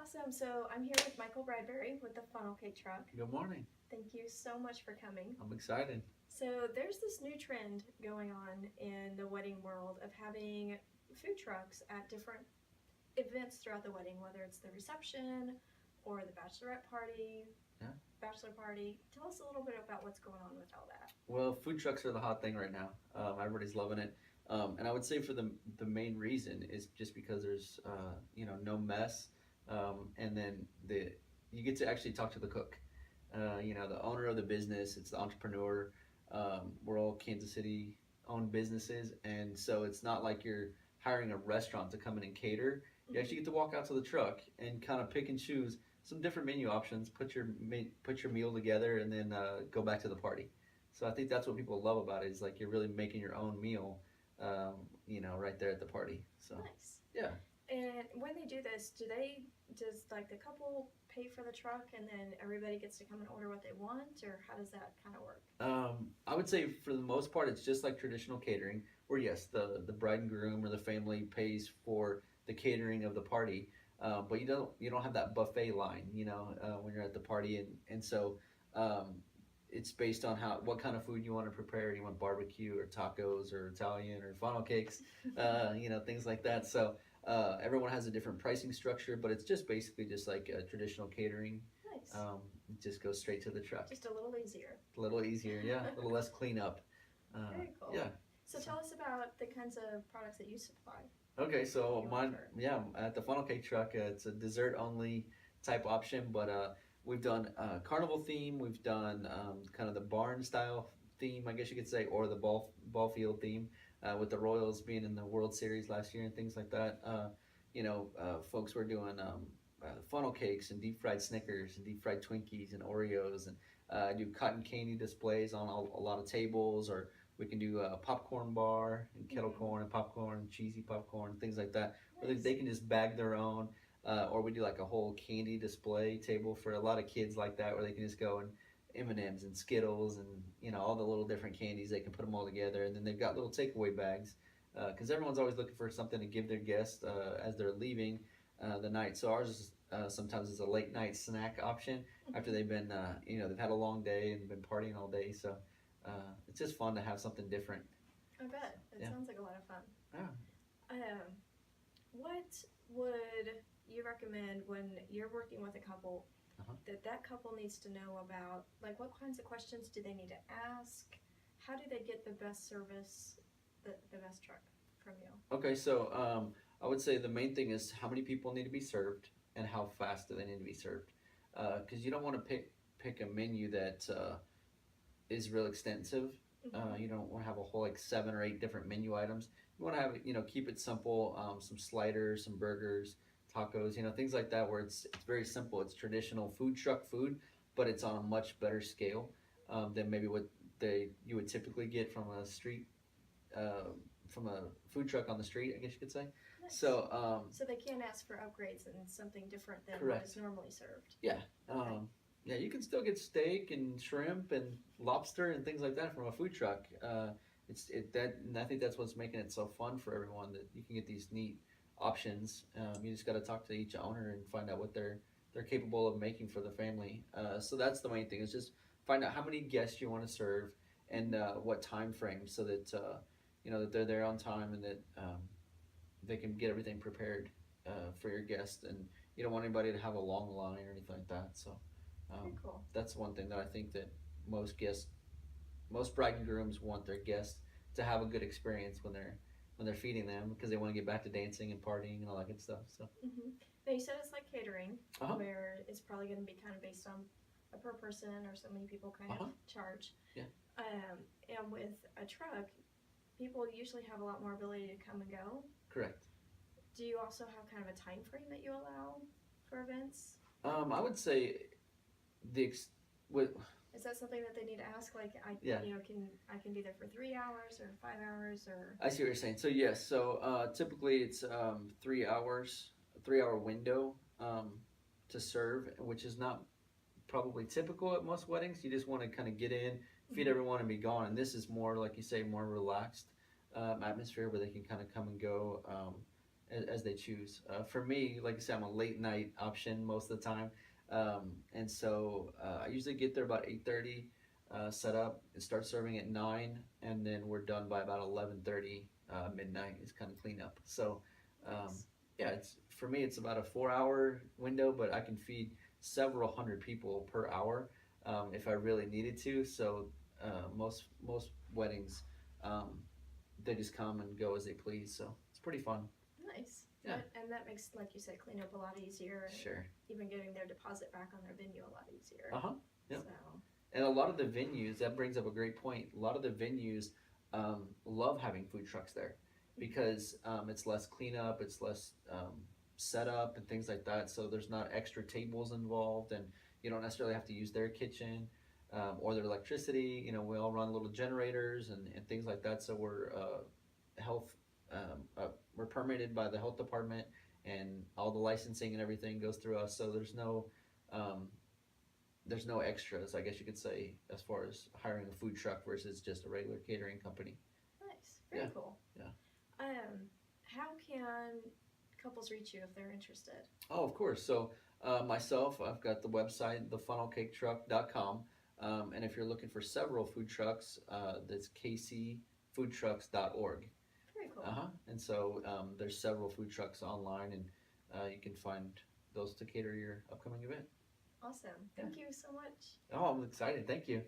Awesome. So I'm here with Michael Bradbury with the funnel cake truck. Good morning. Thank you so much for coming. I'm excited. So there's this new trend going on in the wedding world of having food trucks at different events throughout the wedding, whether it's the reception or the bachelorette party, Yeah. bachelor party. Tell us a little bit about what's going on with all that. Well, food trucks are the hot thing right now. Everybody's loving it, and I would say for the main reason is just because there's no mess, and then the you get to actually talk to the cook, the owner of the business. It's the entrepreneur. We're all Kansas City owned businesses, and so it's not like you're hiring a restaurant to come in and cater. You actually get to walk out to the truck and kind of pick and choose some different menu options, put your meal together, and then go back to the party. So I think that's what people love about it is like you're really making your own meal, right there at the party. So Nice. yeah. And when they do this, does like the couple pay for the truck and then everybody gets to come and order what they want, or how does that kind of work? I would say for the most part, it's just like traditional catering, where yes, the bride and groom or the family pays for the catering of the party, but you don't have that buffet line, when you're at the party, and so it's based on what kind of food you want to prepare. You want barbecue or tacos or Italian or funnel cakes, things like that. So everyone has a different pricing structure, but it's just basically just like a traditional catering. Nice. It just goes straight to the truck. Just a little easier. A little easier, yeah. A little less cleanup. Very cool. Yeah. So tell us about the kinds of products that you supply. Okay, so You mine, offer. yeah, at the funnel cake truck, it's a dessert only type option, but we've done carnival theme, we've done kind of the barn style theme, I guess you could say, or the ball field theme, with the Royals being in the World Series last year and things like that. Folks were doing funnel cakes and deep fried Snickers and deep fried Twinkies and Oreos, and do cotton candy displays on a lot of tables, or we can do a popcorn bar and kettle corn and popcorn, cheesy popcorn, things like that. Where Nice. they can just bag their own, or we do like a whole candy display table for a lot of kids like that, where they can just go and M&Ms and Skittles and all the little different candies. They can put them all together, and then they've got little takeaway bags because everyone's always looking for something to give their guests as they're leaving the night. So ours is sometimes is a late night snack option after they've been they've had a long day and been partying all day. So it's just fun to have something different. I bet. It Yeah. sounds like a lot of fun. Yeah. What would you recommend when you're working with a couple Uh-huh. that couple needs to know about? Like, what kinds of questions do they need to ask? How do they get the best service, the best truck from you? Okay, so I would say the main thing is how many people need to be served and how fast do they need to be served. Because you don't want to pick a menu that is real extensive. You don't want to have a whole like 7 or 8 different menu items. You want to have keep it simple. Some sliders, some burgers, tacos, things like that, where it's very simple. It's traditional food truck food, but it's on a much better scale than maybe what you would typically get from a food truck on the street, I guess you could say. Nice. So they can ask for upgrades and something different than what correct. is normally served. Yeah, Okay. yeah, you can still get steak and shrimp and lobster and things like that from a food truck. And I think that's what's making it so fun for everyone, that you can get these neat options. You just got to talk to each owner and find out what they're capable of making for the family. So that's the main thing, is just find out how many guests you want to serve and what time frame, so that that they're there on time, and that they can get everything prepared for your guests, and you don't want anybody to have a long line or anything like that. So Very cool. that's one thing that I think that most bride and grooms want their guests to have a good experience when they're feeding them, because they want to get back to dancing and partying and all that good stuff. So Now you said it's like catering, Uh-huh. where it's probably going to be kind of based on a per person or so many people kind Uh-huh. of charge. Yeah. And with a truck, people usually have a lot more ability to come and go. correct. Do you also have kind of a time frame that you allow for events? I would say the ex- what Is that something that they need to ask? Like, Yeah. I can be there for 3 hours or 5 hours or? I see what you're saying. So yes, typically it's 3 hours, a 3 hour window to serve, which is not probably typical at most weddings. You just want to kind of get in, feed everyone, and be gone. And this is more, like you say, more relaxed atmosphere, where they can kind of come and go as they choose. For me, like I said, I'm a late night option most of the time, and so I usually get there about 8:30, set up and start serving at 9, and then we're done by about 11:30 midnight is kind of cleanup. So um, Nice. yeah, it's for me it's about a 4 hour window, but I can feed several hundred people per hour if I really needed to. So most weddings. Um, they just come and go as they please. So it's pretty fun. Nice. Yeah. And that makes, like you said, cleanup a lot easier, and Sure. even getting their deposit back on their venue a lot easier. Uh huh. Yep. So, And a lot of the venues, that brings up a great point. A lot of the venues love having food trucks there because it's less cleanup, it's less setup and things like that. So there's not extra tables involved, and you don't necessarily have to use their kitchen or their electricity. You know, we all run little generators and things like that. So we're health, we're permitted by the health department, and all the licensing and everything goes through us. So um, there's no extras, I guess you could say, as far as hiring a food truck versus just a regular catering company. nice. Very Yeah. cool. Yeah. How can couples reach you if they're interested? Oh, of course. So myself, I've got the website, thefunnelcaketruck.com. And if you're looking for several food trucks, that's kcfoodtrucks.org. Very cool. And so there's several food trucks online, and you can find those to cater your upcoming event. Awesome. Thank you so much. Oh, I'm excited. Thank you.